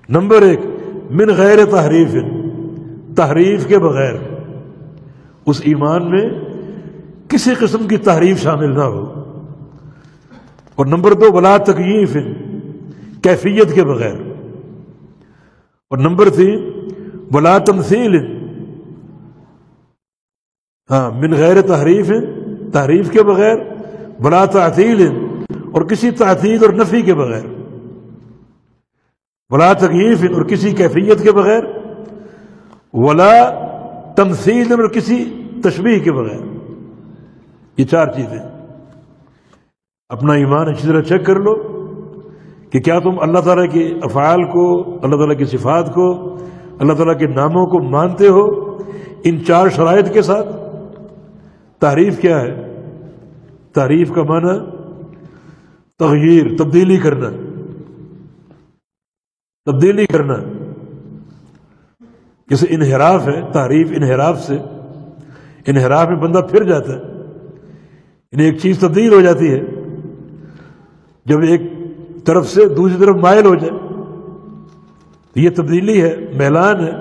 Number 1 من غیر تحریف، تحریف کے بغیر، اس ایمان میں کسی قسم کی تحریف شامل نہ ہو۔ اور نمبر 2 ولا تکییف، کیفیت کے بغیر۔ اور نمبر 3 ولا تمثیل، من غیر تحریف، تحریف کے بغیر، ولا تعطیل، اور کسی تعطیل اور نفی کے بغیر، ولا تکییف، اور کسی کیفیت کے بغیر، ولا تمثیل، اور کسی تشبیہ کے بغیر۔ یہ 4 چیزیں۔ اپنا ایمان اچھی طرح چیک کر لو کہ کیا تم اللہ تعالیٰ کے افعال کو، اللہ تعالیٰ کی صفات کو، اللہ تعالیٰ کے ناموں کو مانتے ہو ان 4 شرائط کے ساتھ۔ تحریف کیا ہے؟ تحریف کا معنی تغییر، تبدیلی کرنا، تبدیلی کرنا۔ جیسے انحراف ہے، تحریف انحراف سے، انحراف میں بندہ پھر جاتا ہے، یعنی ایک چیز تبدیل ہو جاتی ہے جب ایک طرف سے دوسری طرف مائل ہو جائے، یہ تبدیلی ہے، میلان ہے۔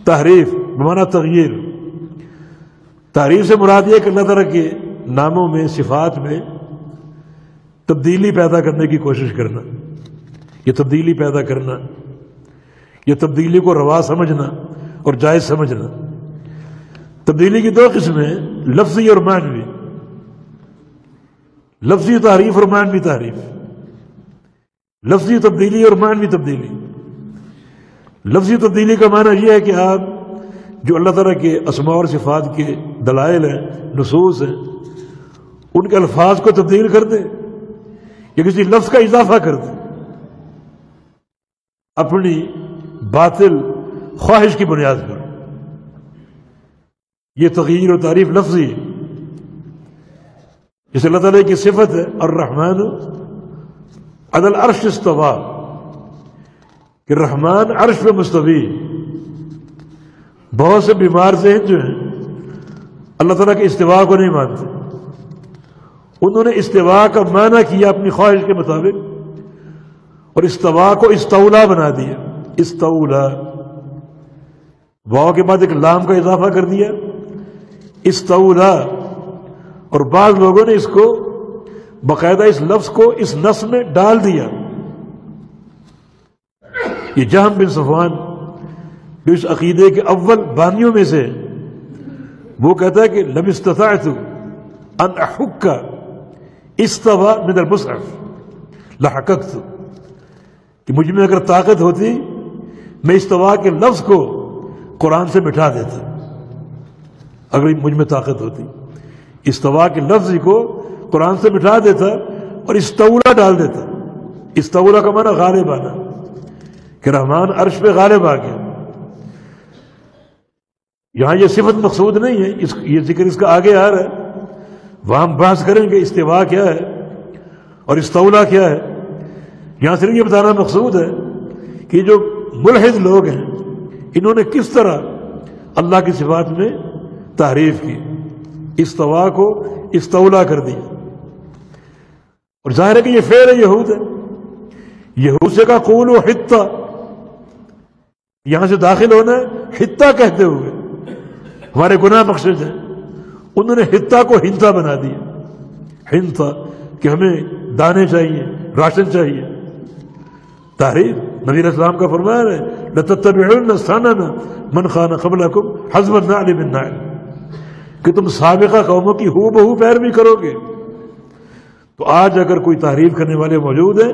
تحریف بمعنی تغییر۔ تحریف سے مراد یہ کہ اللہ تعالیٰ کے ناموں میں، صفات میں تبدیلی پیدا کرنے کی کوشش کرنا، یہ تبدیلی پیدا کرنا، یہ تبدیلی کو روا سمجھنا اور جائز سمجھنا۔ تبدیلی کی 2 قسمیں ہیں، لفظی اور معنوی۔ لفظی تحریف اور معنوی تحریف۔ لفظی تبدیلی اور معنوی تبدیلی۔ لفظی تبدیلی کا معنی یہ ہے کہ آپ جو اللہ تعالیٰ کے اسماء اور صفات کے دلائل ہیں، نصوص ہیں، ان کے الفاظ کو تبدیل کر دیں یا کسی لفظ کا اضافہ کر دیں اپنی باطل خواہش کی بنیاد پر، یہ تغییر و تعریف لفظی ہے۔ جیسے اللہ تعالیٰ کی صفت ہے الرحمن علی العرش استویٰ، کہ رحمان عرش پہ مستوی۔ بہت سے بیمار ذہن جو ہیں اللہ تعالیٰ کے استواء کو نہیں مانتے، انہوں نے استواء کا معنی کیا اپنی خواہش کے مطابق، اور استواء کو استولا بنا دیا۔ استولا، واو کے بعد ایک لام کا اضافہ کر دیا، استولا۔ اور بعض لوگوں نے اس کو باقاعدہ اس لفظ کو اس نص میں ڈال دیا۔ یہ جہم بن صفوان جو اس عقیدے کے اول بانیوں میں سے، وہ کہتا ہے کہ لم استطعت ان احک استوى من المصحف لحققت، کہ مجھ میں اگر طاقت ہوتی میں استوا کے لفظ کو قرآن سے مٹا دیتا، اگر مجھ میں طاقت ہوتی استوا کے لفظ کو قرآن سے مٹا دیتا اور استولا ڈال دیتا۔ استولا کا معنی غالب آنا، کہ رحمان عرش پہ غالب آ گیا۔ یہاں یہ صفت مقصود نہیں ہے، یہ ذکر اس کا آگے آ رہا ہے، وہاں ہم بحث کریں گے استوا کیا ہے اور استولا کیا ہے۔ یہاں صرف یہ بتانا مقصود ہے کہ جو ملحد لوگ ہیں انہوں نے کس طرح اللہ کی صفات میں تحریف کی، استوا کو استولا کر دیا۔ اور ظاہر ہے کہ یہ فعل یہود ہے، یہود سے کا قولوا حطہ، یہاں سے داخل ہونا ہے حطہ کہتے ہوئے، ہمارے گناہ بخشش ہیں۔ انہوں نے حطہ کو ہنتا بنا دیا، ہنتا کہ ہمیں دانے چاہیے، راشن چاہیے۔ تحریف نبی علیہ السلام کا فرمان ہے لَتَتَّبِعُنَّ سَنَنَ مَنْ خَانَ قَبْلَكُمْ حَذْوَ النَّعْلِ بِالنَّعْلِ، کہ تم سابقہ قوموں کی ہو بہو پیروی کرو گے۔ تو آج اگر کوئی تحریف کرنے والے موجود ہیں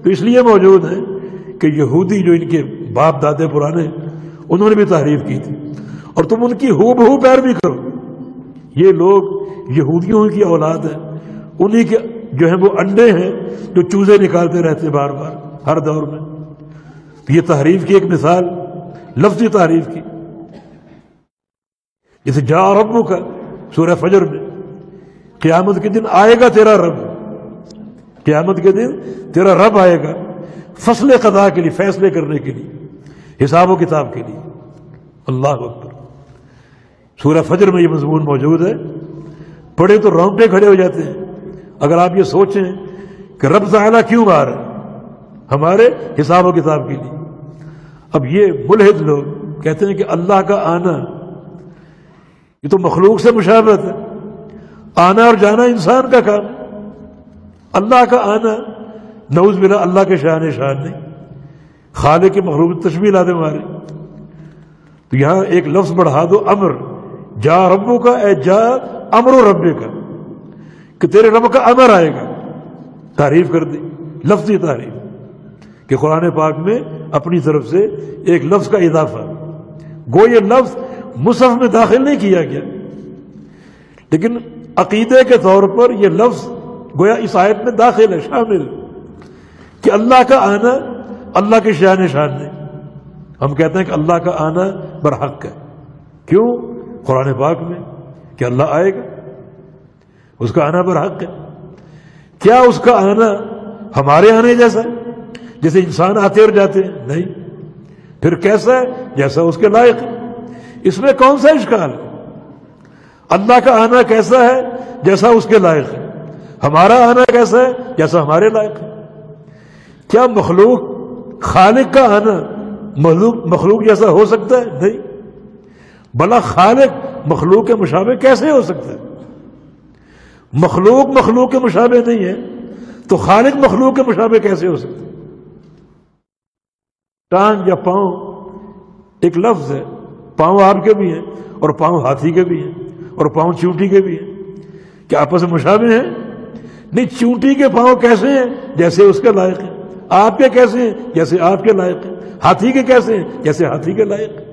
تو اس لیے موجود ہیں کہ یہودی جو ان کے باپ دادے پرانے انہوں نے بھی تحریف کی تھی، اور تم ان کی ہو بہو پیروی کرو۔ یہ لوگ یہودیوں کی اولاد ہیں، انہی کے جو ہیں وہ انڈے ہیں جو چوزے نکالتے رہتے بار بار ہر دور میں۔ تو یہ تحریف کی ایک مثال لفظی تحریف کی۔ جیسے جاء ربک سورہ فجر میں، قیامت کے دن آئے گا تیرا رب، قیامت کے دن تیرا رب آئے گا فصل قضاء کے لیے، فیصلے کرنے کے لیے، حساب و کتاب کے لیے۔ اللہ اکبر، سورہ فجر میں یہ مضمون موجود ہے، پڑھے تو رونگٹے کھڑے ہو جاتے ہیں۔ اگر آپ یہ سوچیں کہ رب تعالیٰ کیوں آ رہا ہے ہمارے حساب و کتاب کے لیے، اب یہ ملحد لوگ کہتے ہیں کہ اللہ کا آنا یہ تو مخلوق سے مشابہت ہے، آنا اور جانا انسان کا کام ہے، اللہ کا آنا نعوذ باللہ اللہ کے شان نہیں، خالق کی مخلوق تشبیہ لا دے ہمارے. تو یہاں ایک لفظ بڑھا دو، امر، جا ربو کا اے جا امر و رب کا، کہ تیرے رب کا امر آئے گا. تعریف کر دی، لفظی تعریف، کہ قرآن پاک میں اپنی طرف سے ایک لفظ کا اضافہ. گو یہ لفظ مصحف میں داخل نہیں کیا گیا، لیکن عقیدے کے طور پر یہ لفظ گویا اس آیت میں داخل ہے، شامل، کہ اللہ کا آنا اللہ کے شان نہیں. ہم کہتے ہیں کہ اللہ کا آنا برحق ہے. کیوں؟ قرآن پاک میں کہ اللہ آئے گا، اس کا آنا برحق ہے. کیا اس کا آنا ہمارے آنے جیسا ہے جیسے انسان آتے اور جاتے ہیں؟ نہیں. پھر کیسا ہے؟ جیسا اس کے لائق ہے. اس میں کون سا اشکال ہے؟ اللہ کا آنا کیسا ہے؟ جیسا اس کے لائق ہے. ہمارا آنا کیسا ہے؟ جیسا ہمارے لائق ہے. کیا مخلوق خالق کا آنا مخلوق جیسا ہو سکتا ہے؟ نہیں. بلا خالق مخلوق کے مشابہ کیسے ہو سکتا ہے؟ مخلوق کے مشابہ نہیں ہے تو خالق مخلوق کے مشابہ کیسے ہو سکتا ہے؟ ٹانگ یا پاؤں ایک لفظ ہے، پاؤں آپ کے بھی ہیں اور پاؤں ہاتھی کے بھی ہیں اور پاؤں چونٹی کے بھی ہیں. کیا آپس میں مشابہ ہیں؟ نہیں. چونٹی کے پاؤں کیسے ہیں؟ جیسے اس کے لائق ہیں. آپ کے کیسے ہیں؟ جیسے آپ کے لائق ہیں. ہاتھی کے کیسے ہیں؟ جیسے ہاتھی کے لائق ہیں.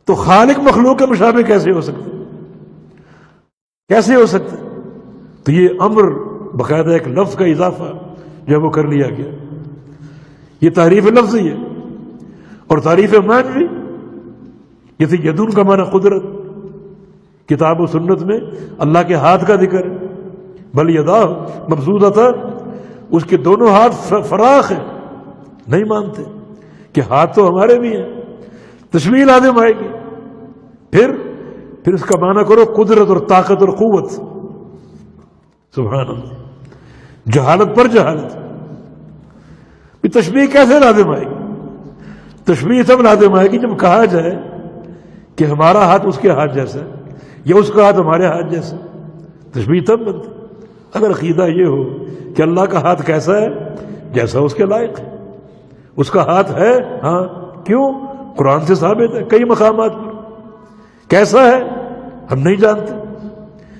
تو خالق مخلوق کے مشابہ کیسے ہو سکتے؟ کیسے ہو سکتے؟ تو یہ امر باقاعدہ ایک لفظ کا اضافہ جو وہ کر لیا گیا. یہ تعریف لفظی ہے. اور تعریف معنوی جیسے یدن کا معنی قدرت، کتاب و سنت میں اللہ کے ہاتھ کا ذکر ہے، بل یداہ مبسوطتان، اس کے دونوں ہاتھ فراخ ہیں. نہیں مانتے کہ ہاتھ تو ہمارے بھی ہیں. تشبیہ لازم آئے گی. پھر اس کا معنی کرو قدرت اور طاقت اور قوت. سبحان اللہ. جہالت پر جہالت. تشبیہ کیسے لازم آئے گی؟ تشبیہ تب لازم آئے گی جب کہا جائے کہ ہمارا ہاتھ اس کے ہاتھ جیسا ہے یا اس کا ہاتھ ہمارے ہاتھ جیسا. تشبیہ تب بنتی. اگر عقیدہ یہ ہو کہ اللہ کا ہاتھ کیسا ہے؟ جیسا اس کے لائق ہے. اس کا ہاتھ ہے، ہاں. کیوں؟ قرآن سے ثابت ہے کئی مقامات پر. کیسا ہے؟ ہم نہیں جانتے.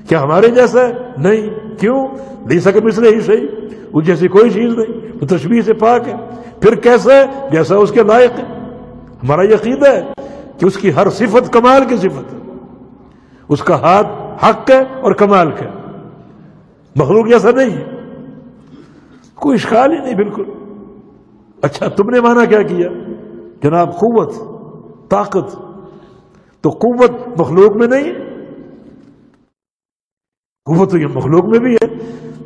کیا ہمارے جیسا ہے؟ نہیں. کیوں؟ لیسا کمثلہ شیء، اس جیسی کوئی چیز نہیں. وہ تشبیہ سے پاک ہے. پھر کیسا ہے؟ جیسا اس کے لائق ہے. ہمارا یہ عقیدہ ہے کہ اس کی ہر صفت کمال کی صفت ہے. اس کا ہاتھ حق ہے اور کمال کا ہے، مخلوق جیسا نہیں ہے. کوئی اشکال ہی نہیں بالکل. اچھا تم نے مانا کیا کیا؟ جناب قوت، طاقت. تو قوت مخلوق میں نہیں ہے. قوت تو یہ مخلوق میں بھی ہے.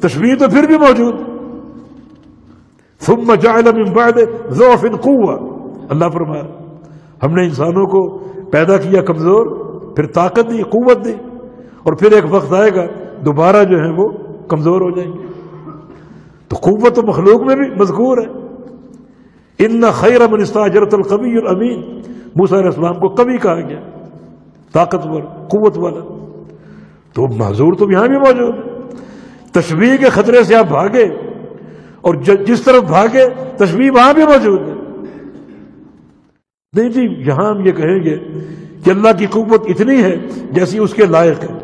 تشبیہ تو پھر بھی موجود. ثم جعل من بعد ضعف قوة، اللہ فرمایا ہم نے انسانوں کو پیدا کیا کمزور، پھر طاقت دی، قوت دی، اور پھر ایک وقت آئے گا دوبارہ جو ہے وہ کمزور ہو جائیں گے. تو قوت تو مخلوق میں بھی مذکور ہے. ان خیر من استاجرت القوی الامین، موسیٰ علیہ السلام کو قوی کہا گیا، طاقتور، قوت والا. تو معذور تو یہاں بھی موجود ہے. تشبیہ کے خطرے سے آپ بھاگے اور جس طرف بھاگے تشبیہ وہاں بھی موجود ہے. نہیں جی، یہاں ہم یہ کہیں گے کہ اللہ کی قوت اتنی ہے جیسی اس کے لائق ہے،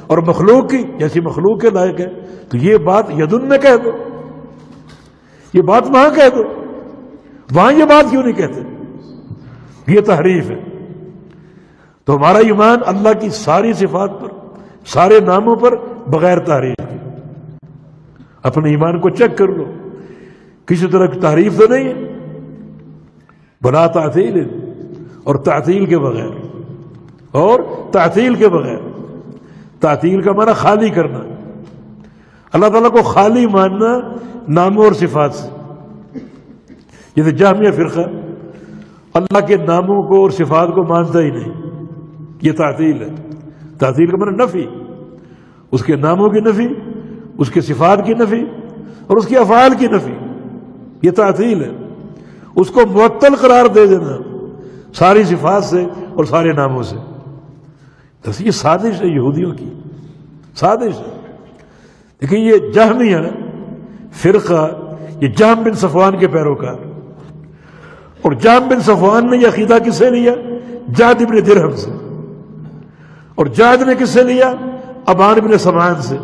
اور مخلوق کی جیسی مخلوق کے لائق ہے. تو یہ بات یدن میں کہہ دو، یہ بات وہاں کہہ دو. وہاں یہ بات کیوں نہیں کہتے؟ یہ تحریف ہے. تو ہمارا ایمان اللہ کی ساری صفات پر، سارے ناموں پر بغیر تحریف کے. اپنے ایمان کو چیک کر لو، کسی طرح کی تعریف تو نہیں ہے. بلا تعطیل، اور تعطیل کے بغیر، اور تعطیل کے بغیر. تعطیل کا معنی خالی کرنا. اللہ تعالیٰ کو خالی ماننا ناموں اور صفات سے. جیسے جہمیہ فرقہ اللہ کے ناموں کو اور صفات کو مانتا ہی نہیں، یہ تعطیل ہے. تعطیل کا معنی نفی، اس کے ناموں کی نفی، اس کے صفات کی نفی، اور اس کے افعال کی نفی. یہ تعطیل ہے. اس کو معطل قرار دے دینا ساری صفات سے اور سارے ناموں سے. بس یہ سازش ہے یہودیوں کی، سازش ہے. لیکن یہ جہمیہ فرقہ، یہ جہم بن صفوان کے پیروکار، اور جہم بن صفوان نے یہ عقیدہ کس سے لیا؟ جعد بن درہم سے. اور جعد نے کس سے لیا؟ ابان بن سمعان سے.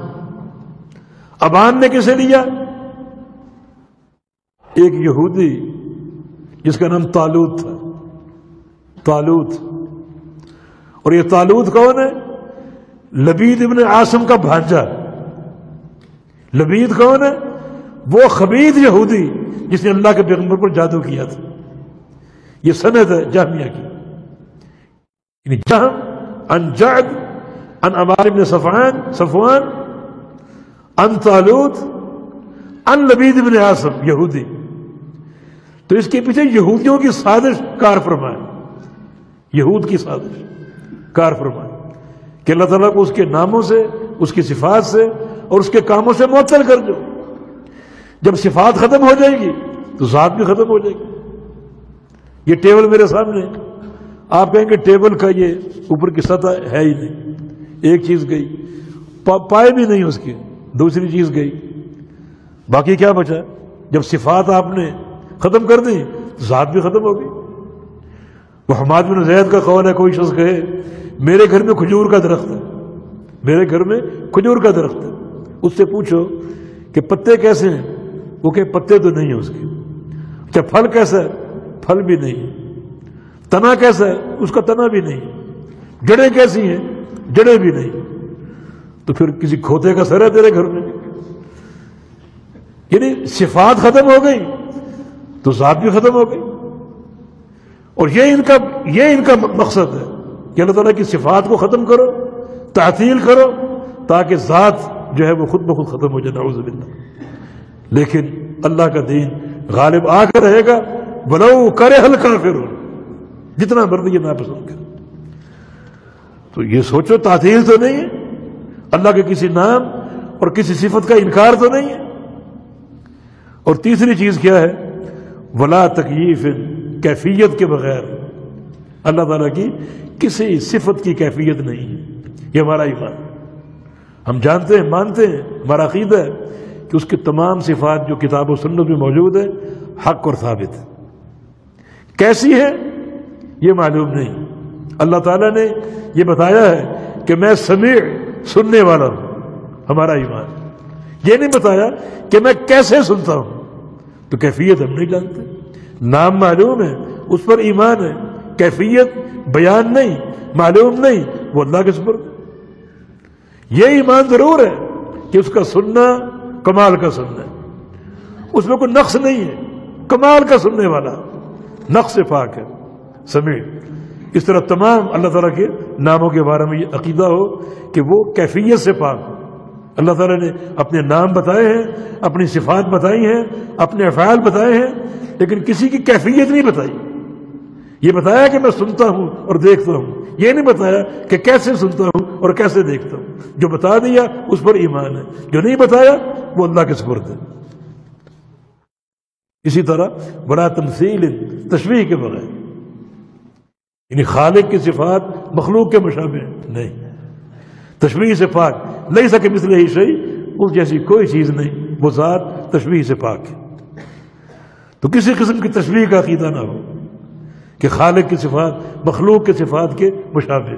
ابان نے کسے لیا؟ ایک یہودی جس کا نام طالوت تھا. طالوت. اور یہ طالوت کون ہے؟ لبید ابن عاصم کا بھانجا. لبید کون ہے؟ وہ خبیث یہودی جس نے اللہ کے پیغمبر پر جادو کیا تھا. یہ سند ہے جہمیہ کی. یعنی جہم عن جعد عن ابان بن صفوان عن طالوت عن لبید بن عاصم یہودی. تو اس کے پیچھے یہودیوں کی سازش کار فرمائے، یہود کی سازش کار فرمائے کہ اللہ تعالیٰ کو اس کے ناموں سے، اس کی صفات سے اور اس کے کاموں سے معطل کر دو. جب صفات ختم ہو جائے گی تو ذات بھی ختم ہو جائے گی. یہ ٹیبل میرے سامنے، آپ کہیں کہ ٹیبل کا یہ اوپر کی سطح ہے ہی نہیں، ایک چیز گئی، پائے بھی نہیں اس کی، دوسری چیز گئی، باقی کیا بچا؟ جب صفات آپ نے ختم کر دی ذات بھی ختم ہو گئی. وہ حماد بن زید کا قول ہے، کوئی شخص کہے میرے گھر میں کھجور کا درخت ہے، میرے گھر میں کھجور کا درخت ہے، اس سے پوچھو کہ پتے کیسے ہیں؟ وہ کہ پتے تو نہیں ہیں اس کے. اچھا پھل کیسا ہے؟ پھل بھی نہیں. تنا کیسا ہے؟ اس کا تنا بھی نہیں. جڑیں کیسی ہیں؟ جڑیں بھی نہیں. تو پھر کسی کھوتے کا سر ہے تیرے گھر میں؟ یعنی صفات ختم ہو گئی تو ذات بھی ختم ہو گئی. اور یہ ان کا مقصد ہے کہ اللہ تعالیٰ کی صفات کو ختم کرو، تعطیل کرو، تاکہ ذات جو ہے وہ خود بخود ختم ہو جائے. نعوذ باللہ. لیکن اللہ کا دین غالب آ کر رہے گا، ولو کرہ الکافرون، جتنا مرضی یہ ناپسند کرے. تو یہ سوچو تعطیل تو نہیں ہے، اللہ کے کسی نام اور کسی صفت کا انکار تو نہیں ہے. اور تیسری چیز کیا ہے؟ ولا تکییف، کیفیت کے بغیر اللہ تعالیٰ کی کسی صفت کی کیفیت نہیں ہے. یہ ہمارا ایمان. ہم جانتے ہیں، مانتے ہیں، ہمارا عقیدہ ہے کہ اس کی تمام صفات جو کتاب و سنت میں موجود ہے حق اور ثابت ہے. کیسی ہے یہ معلوم نہیں. اللہ تعالیٰ نے یہ بتایا ہے کہ میں سمیع، سننے والا ہوں، ہمارا ایمان. یہ نہیں بتایا کہ میں کیسے سنتا ہوں، تو کیفیت ہم نہیں جانتے. نام معلوم ہے، اس پر ایمان ہے، کیفیت بیان نہیں، معلوم نہیں، وہ اللہ کے سپرد. یہ ایمان ضرور ہے کہ اس کا سننا کمال کا سننا ہے، اس میں کوئی نقص نہیں ہے، کمال کا سننے والا، نقص سے پاک ہے، سمیع. اس طرح تمام اللہ تعالیٰ کے ناموں کے بارے میں یہ عقیدہ ہو کہ وہ کیفیت سے پاک ہو. اللہ تعالیٰ نے اپنے نام بتائے ہیں، اپنی صفات بتائی ہیں، اپنے افعال بتائے ہیں، لیکن کسی کی کیفیت نہیں بتائی. یہ بتایا کہ میں سنتا ہوں اور دیکھتا ہوں، یہ نہیں بتایا کہ کیسے سنتا ہوں اور کیسے دیکھتا ہوں. جو بتا دیا اس پر ایمان ہے، جو نہیں بتایا وہ اللہ کے سپرد ہے. اسی طرح بڑا تمثیل، تشبیہ کے بغیر، یعنی خالق کی صفات مخلوق کے مشابہ نہیں، تشبیہ سے پاک. لیس کمثلہ شیء، اس جیسی کوئی چیز نہیں، وہ ذات تشبیہ سے پاک ہے. تو کسی قسم کی تشبیہ کا عقیدہ نہ ہو کہ خالق کی صفات مخلوق کی صفات کے مشابہ،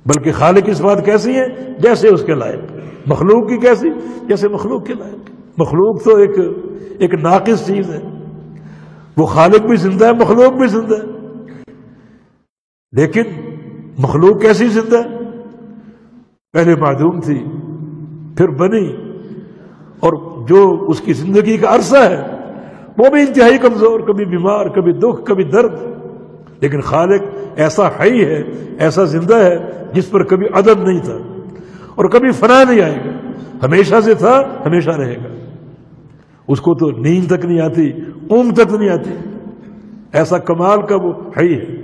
بلکہ خالق کی صفات کیسی ہیں؟ جیسے اس کے لائق. مخلوق کی کیسی؟ جیسے مخلوق کے لائق. مخلوق تو ایک ناقص چیز ہے، وہ خالق بھی زندہ ہے، مخلوق بھی زندہ ہے. لیکن مخلوق کیسی زندہ ہے؟ پہلے معدوم تھی، پھر بنی، اور جو اس کی زندگی کا عرصہ ہے وہ بھی انتہائی کمزور، کبھی بیمار، کبھی دکھ، کبھی درد. لیکن خالق ایسا حی ہے، ایسا زندہ ہے جس پر کبھی عدم نہیں تھا اور کبھی فنا نہیں آئے گا، ہمیشہ سے تھا، ہمیشہ رہے گا. اس کو تو نیند تک نہیں آتی، اونگ تک نہیں آتی، ایسا کمال کا وہ حی ہے.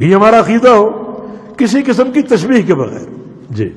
یہ ہمارا عقیدہ ہو کسی قسم کی تشبیہ کے بغیر. جی